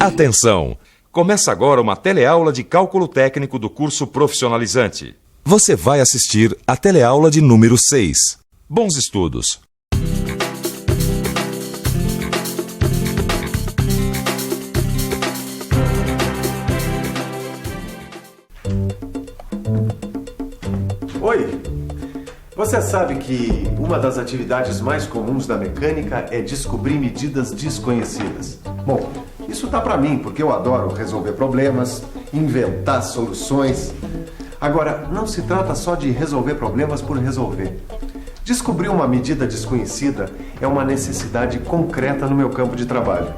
Atenção! Começa agora uma teleaula de cálculo técnico do curso profissionalizante. Você vai assistir a teleaula de número 6. Bons estudos! Oi! Você sabe que uma das atividades mais comuns da mecânica é descobrir medidas desconhecidas. Bom, isso tá pra mim, porque eu adoro resolver problemas, inventar soluções. Agora, não se trata só de resolver problemas por resolver. Descobrir uma medida desconhecida é uma necessidade concreta no meu campo de trabalho.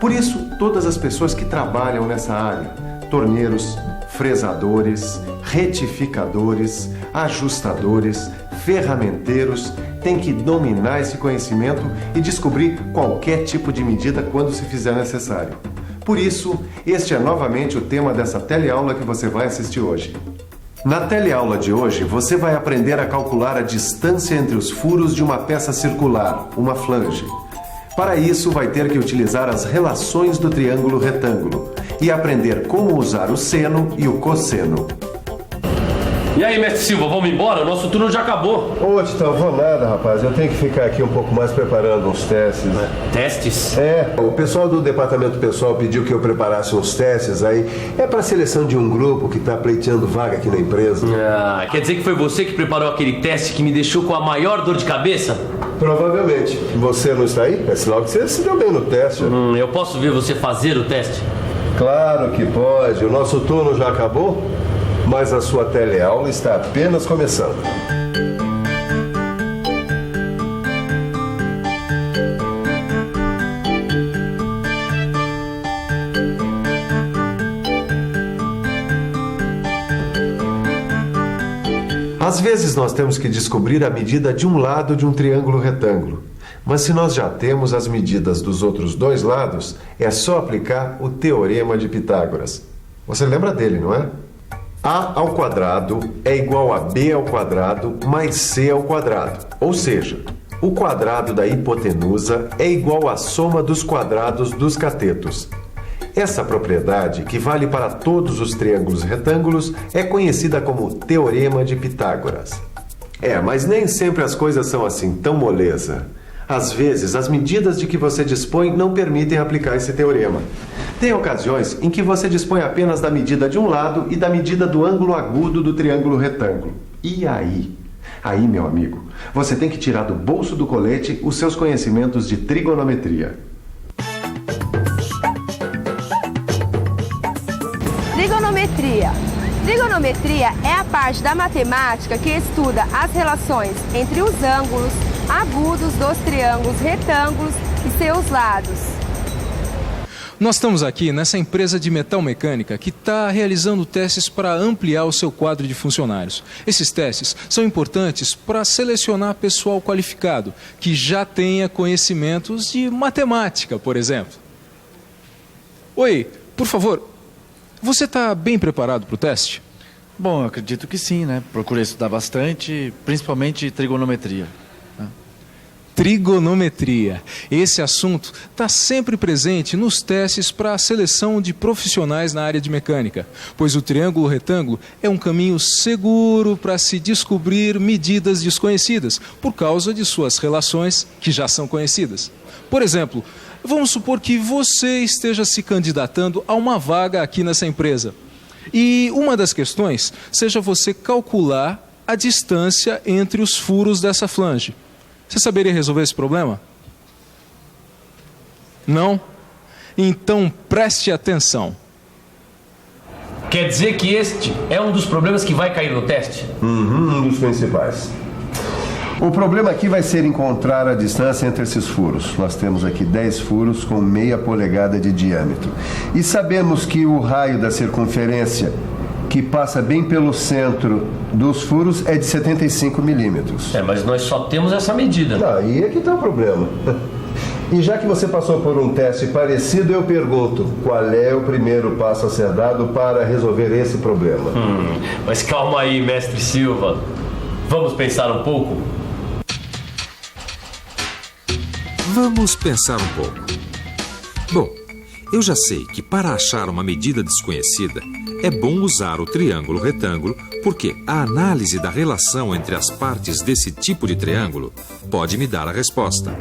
Por isso, todas as pessoas que trabalham nessa área, torneiros, fresadores, retificadores, ajustadores, ferramenteiros, têm que dominar esse conhecimento e descobrir qualquer tipo de medida quando se fizer necessário. Por isso, este é novamente o tema dessa teleaula que você vai assistir hoje. Na teleaula de hoje, você vai aprender a calcular a distância entre os furos de uma peça circular, uma flange. Para isso, vai ter que utilizar as relações do triângulo retângulo e aprender como usar o seno e o cosseno. E aí, mestre Silva, vamos embora? O nosso turno já acabou. Ô, Titão, vou nada, rapaz. Eu tenho que ficar aqui um pouco mais preparando uns testes. Testes? É, o pessoal do departamento pessoal pediu que eu preparasse uns testes aí. É pra seleção de um grupo que tá pleiteando vaga aqui na empresa. Ah, quer dizer que foi você que preparou aquele teste que me deixou com a maior dor de cabeça? Provavelmente. Você não está aí? É sinal que você se deu bem no teste. Eu posso ver você fazer o teste? Claro que pode. O nosso turno já acabou, mas a sua teleaula está apenas começando. Às vezes nós temos que descobrir a medida de um lado de um triângulo retângulo. Mas se nós já temos as medidas dos outros dois lados, é só aplicar o Teorema de Pitágoras. Você lembra dele, não é? A ao quadrado é igual a B ao quadrado mais C ao quadrado. Ou seja, o quadrado da hipotenusa é igual à soma dos quadrados dos catetos. Essa propriedade, que vale para todos os triângulos retângulos, é conhecida como Teorema de Pitágoras. Mas nem sempre as coisas são assim tão moleza. Às vezes, as medidas de que você dispõe não permitem aplicar esse teorema. Tem ocasiões em que você dispõe apenas da medida de um lado e da medida do ângulo agudo do triângulo retângulo. E aí? Aí, meu amigo, você tem que tirar do bolso do colete os seus conhecimentos de trigonometria. Trigonometria. Trigonometria é a parte da matemática que estuda as relações entre os ângulos agudos dos triângulos retângulos e seus lados. Nós estamos aqui nessa empresa de metal mecânica que está realizando testes para ampliar o seu quadro de funcionários. Esses testes são importantes para selecionar pessoal qualificado, que já tenha conhecimentos de matemática, por exemplo. Oi, por favor, você está bem preparado para o teste? Bom, eu acredito que sim, né? Procurei estudar bastante, principalmente trigonometria. Trigonometria. Esse assunto está sempre presente nos testes para a seleção de profissionais na área de mecânica, pois o triângulo retângulo é um caminho seguro para se descobrir medidas desconhecidas, por causa de suas relações que já são conhecidas. Por exemplo, vamos supor que você esteja se candidatando a uma vaga aqui nessa empresa. E uma das questões seja você calcular a distância entre os furos dessa flange. Você saberia resolver esse problema? Não? Então preste atenção. Quer dizer que este é um dos problemas que vai cair no teste? Um dos principais. O problema aqui vai ser encontrar a distância entre esses furos. Nós temos aqui 10 furos com meia polegada de diâmetro. E sabemos que o raio da circunferência, que passa bem pelo centro dos furos, é de 75 milímetros. Mas nós só temos essa medida. Aí é que está o problema. E já que você passou por um teste parecido, eu pergunto, qual é o primeiro passo a ser dado para resolver esse problema? Mas calma aí, mestre Silva. Vamos pensar um pouco? Vamos pensar um pouco. Bom, Eu já sei que para achar uma medida desconhecida, é bom usar o triângulo retângulo, porque a análise da relação entre as partes desse tipo de triângulo pode me dar a resposta.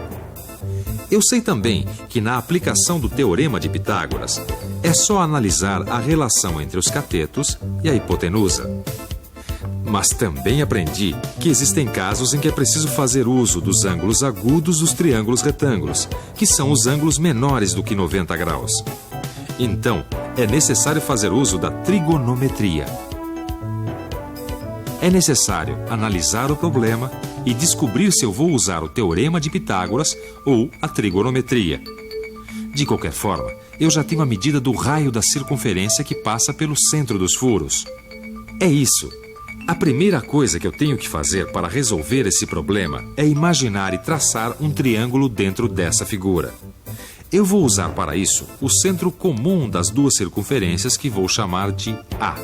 Eu sei também que na aplicação do Teorema de Pitágoras, é só analisar a relação entre os catetos e a hipotenusa. Mas também aprendi que existem casos em que é preciso fazer uso dos ângulos agudos dos triângulos retângulos, que são os ângulos menores do que 90 graus. Então, é necessário fazer uso da trigonometria. É necessário analisar o problema e descobrir se eu vou usar o Teorema de Pitágoras ou a trigonometria. De qualquer forma, eu já tenho a medida do raio da circunferência que passa pelo centro dos furos. É isso. A primeira coisa que eu tenho que fazer para resolver esse problema é imaginar e traçar um triângulo dentro dessa figura. Eu vou usar para isso o centro comum das duas circunferências que vou chamar de A.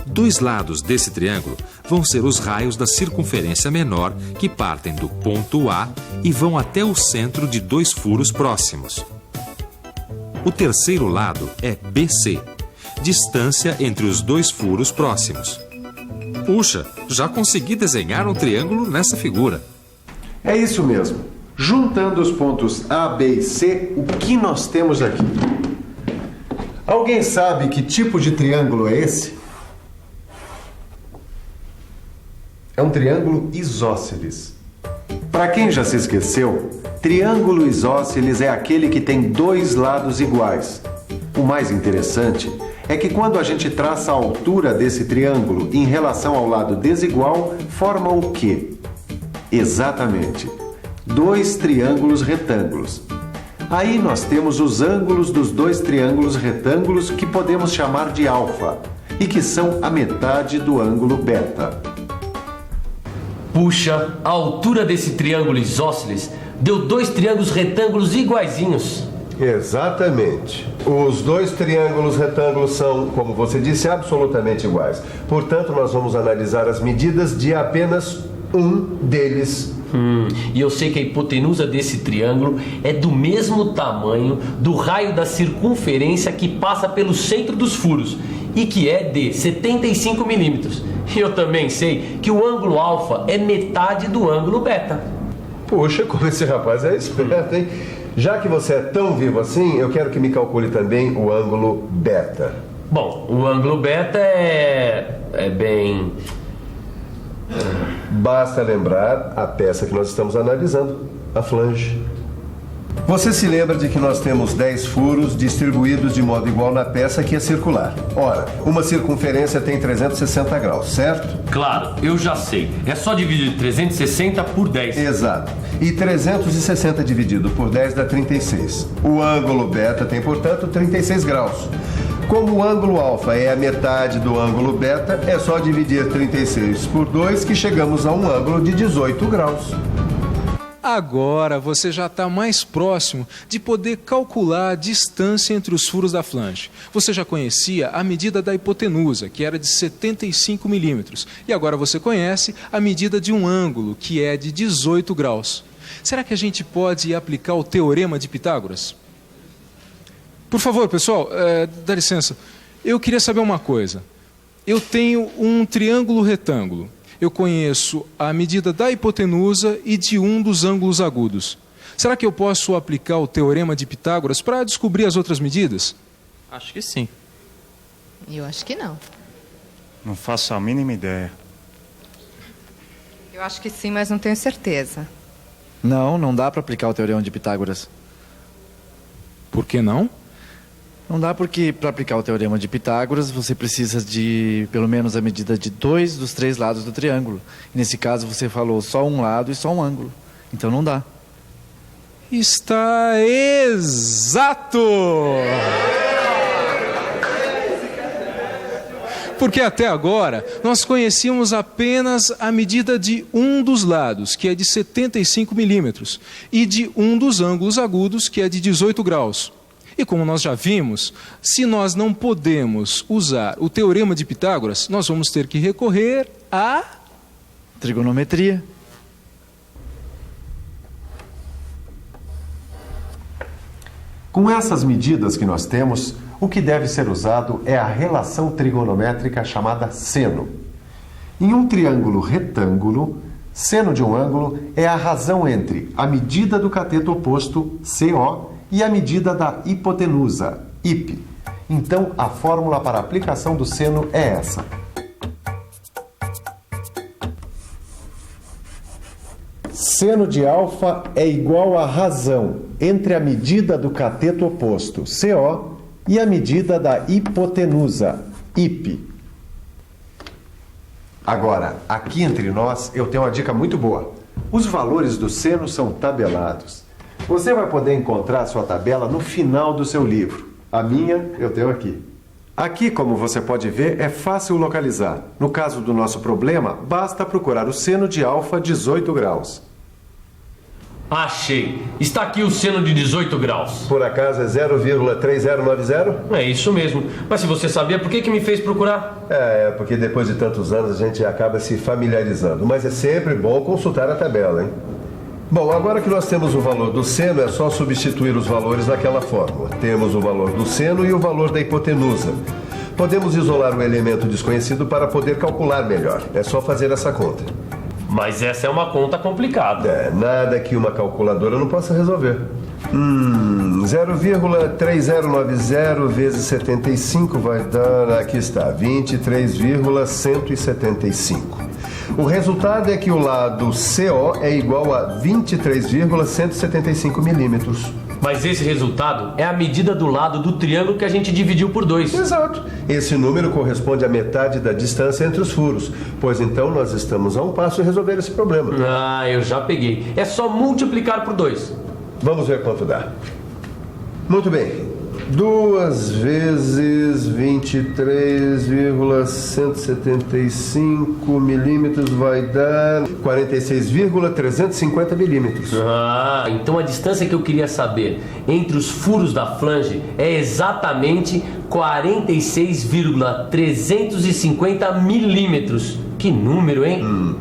Dois lados desse triângulo vão ser os raios da circunferência menor que partem do ponto A e vão até o centro de dois furos próximos. O terceiro lado é BC, distância entre os dois furos próximos. Puxa, já consegui desenhar um triângulo nessa figura. É isso mesmo. Juntando os pontos A, B e C, o que nós temos aqui? Alguém sabe que tipo de triângulo é esse? É um triângulo isósceles. Para quem já se esqueceu, triângulo isósceles é aquele que tem dois lados iguais. O mais interessante é que quando a gente traça a altura desse triângulo em relação ao lado desigual, forma o quê? Exatamente, dois triângulos retângulos. Aí nós temos os ângulos dos dois triângulos retângulos que podemos chamar de alfa e que são a metade do ângulo beta. Puxa, a altura desse triângulo isósceles deu dois triângulos retângulos iguaizinhos. Exatamente. Os dois triângulos retângulos são, como você disse, absolutamente iguais. Portanto, nós vamos analisar as medidas de apenas um deles. E eu sei que a hipotenusa desse triângulo é do mesmo tamanho do raio da circunferência que passa pelo centro dos furos e que é de 75 milímetros. E eu também sei que o ângulo alfa é metade do ângulo beta. Puxa, como esse rapaz é esperto, hein? Já que você é tão vivo assim, eu quero que me calcule também o ângulo beta. Bom, o ângulo beta é bem... Basta lembrar a peça que nós estamos analisando, a flange. Você se lembra de que nós temos 10 furos distribuídos de modo igual na peça que é circular. Ora, uma circunferência tem 360 graus, certo? Claro, eu já sei. É só dividir 360 por 10. Exato. E 360 dividido por 10 dá 36. O ângulo beta tem, portanto, 36 graus. Como o ângulo alfa é a metade do ângulo beta, é só dividir 36 por 2 que chegamos a um ângulo de 18 graus. Agora você já está mais próximo de poder calcular a distância entre os furos da flange. Você já conhecia a medida da hipotenusa, que era de 75 milímetros. E agora você conhece a medida de um ângulo, que é de 18 graus. Será que a gente pode aplicar o Teorema de Pitágoras? Por favor, pessoal, dá licença. Eu queria saber uma coisa. Eu tenho um triângulo retângulo. Eu conheço a medida da hipotenusa e de um dos ângulos agudos. Será que eu posso aplicar o Teorema de Pitágoras para descobrir as outras medidas? Acho que sim. Eu acho que não. Não faço a mínima ideia. Eu acho que sim, mas não tenho certeza. Não dá para aplicar o Teorema de Pitágoras. Por que não? Não dá porque, para aplicar o Teorema de Pitágoras, você precisa de, pelo menos, a medida de 2 dos 3 lados do triângulo. E nesse caso, você falou só um lado e só um ângulo. Então, não dá. Está exato! Porque até agora, nós conhecíamos apenas a medida de um dos lados, que é de 75 milímetros, e de um dos ângulos agudos, que é de 18 graus. E como nós já vimos, se nós não podemos usar o Teorema de Pitágoras, nós vamos ter que recorrer à trigonometria. Com essas medidas que nós temos, o que deve ser usado é a relação trigonométrica chamada seno. Em um triângulo retângulo, seno de um ângulo é a razão entre a medida do cateto oposto, CO, e a medida da hipotenusa, IP. Então, a fórmula para a aplicação do seno é essa. Seno de alfa é igual à razão entre a medida do cateto oposto, CO, e a medida da hipotenusa, IP. Agora, aqui entre nós, eu tenho uma dica muito boa. Os valores do seno são tabelados. Você vai poder encontrar a sua tabela no final do seu livro. A minha, eu tenho aqui. Aqui, como você pode ver, é fácil localizar. No caso do nosso problema, basta procurar o seno de alfa 18 graus. Achei. Está aqui o seno de 18 graus. Por acaso é 0,3090? É isso mesmo. Mas se você sabia, por que me fez procurar? Porque depois de tantos anos a gente acaba se familiarizando. Mas é sempre bom consultar a tabela, hein? Bom, agora que nós temos o valor do seno, é só substituir os valores naquela fórmula. Temos o valor do seno e o valor da hipotenusa. Podemos isolar o elemento desconhecido para poder calcular melhor. É só fazer essa conta. Mas essa é uma conta complicada. Nada que uma calculadora não possa resolver. 0,3090 vezes 75 vai dar, aqui está, 23,175. O resultado é que o lado CO é igual a 23,175 milímetros. Mas esse resultado é a medida do lado do triângulo que a gente dividiu por 2. Exato. Esse número corresponde à metade da distância entre os furos. Pois então nós estamos a um passo de resolver esse problema. Eu já peguei. É só multiplicar por 2. Vamos ver quanto dá. Muito bem. 2 vezes 23,175 milímetros vai dar 46,350 milímetros. Então a distância que eu queria saber entre os furos da flange é exatamente 46,350 milímetros. Que número, hein?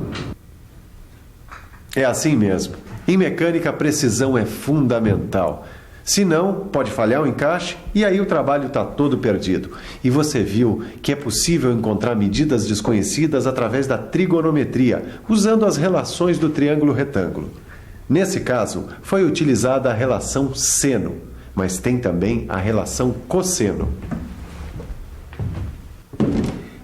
É assim mesmo. Em mecânica, a precisão é fundamental. Se não, pode falhar o encaixe e aí o trabalho está todo perdido. E você viu que é possível encontrar medidas desconhecidas através da trigonometria, usando as relações do triângulo retângulo. Nesse caso, foi utilizada a relação seno, mas tem também a relação cosseno.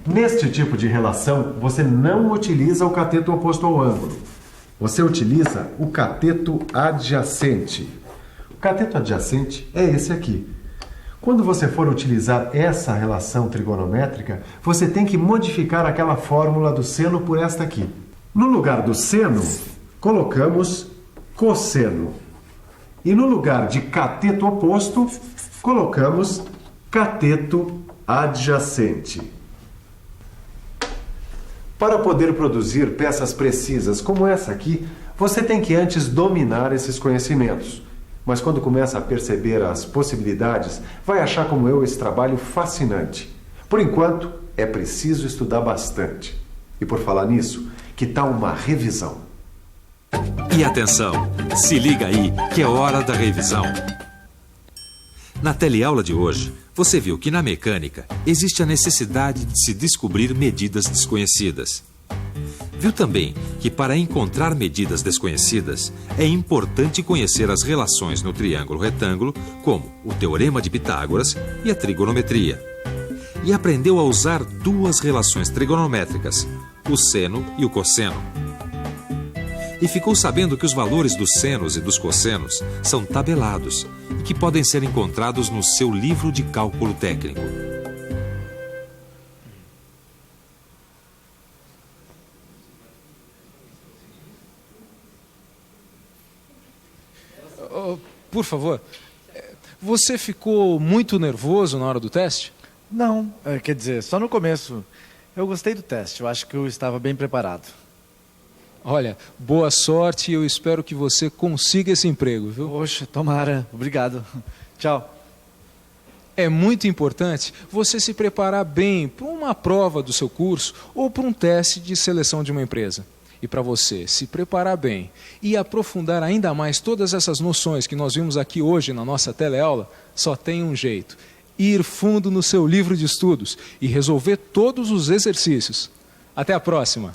Neste tipo de relação, você não utiliza o cateto oposto ao ângulo. Você utiliza o cateto adjacente. O cateto adjacente é esse aqui. Quando você for utilizar essa relação trigonométrica, você tem que modificar aquela fórmula do seno por esta aqui. No lugar do seno, colocamos cosseno. E no lugar de cateto oposto, colocamos cateto adjacente. Para poder produzir peças precisas como essa aqui, você tem que antes dominar esses conhecimentos. Mas quando começa a perceber as possibilidades, vai achar como eu esse trabalho fascinante. Por enquanto, é preciso estudar bastante. E por falar nisso, que tal uma revisão? E atenção, se liga aí que é hora da revisão. Na teleaula de hoje, você viu que na mecânica existe a necessidade de se descobrir medidas desconhecidas. Viu também que para encontrar medidas desconhecidas é importante conhecer as relações no triângulo retângulo, como o teorema de Pitágoras e a trigonometria. E aprendeu a usar duas relações trigonométricas, o seno e o cosseno. E ficou sabendo que os valores dos senos e dos cossenos são tabelados e que podem ser encontrados no seu livro de cálculo técnico. Por favor, você ficou muito nervoso na hora do teste? Não, quer dizer, só no começo. Eu gostei do teste, eu acho que eu estava bem preparado. Olha, boa sorte e eu espero que você consiga esse emprego, viu? Poxa, tomara. Obrigado. Tchau. É muito importante você se preparar bem para uma prova do seu curso ou para um teste de seleção de uma empresa. E para você se preparar bem e aprofundar ainda mais todas essas noções que nós vimos aqui hoje na nossa teleaula, só tem um jeito: ir fundo no seu livro de estudos e resolver todos os exercícios. Até a próxima!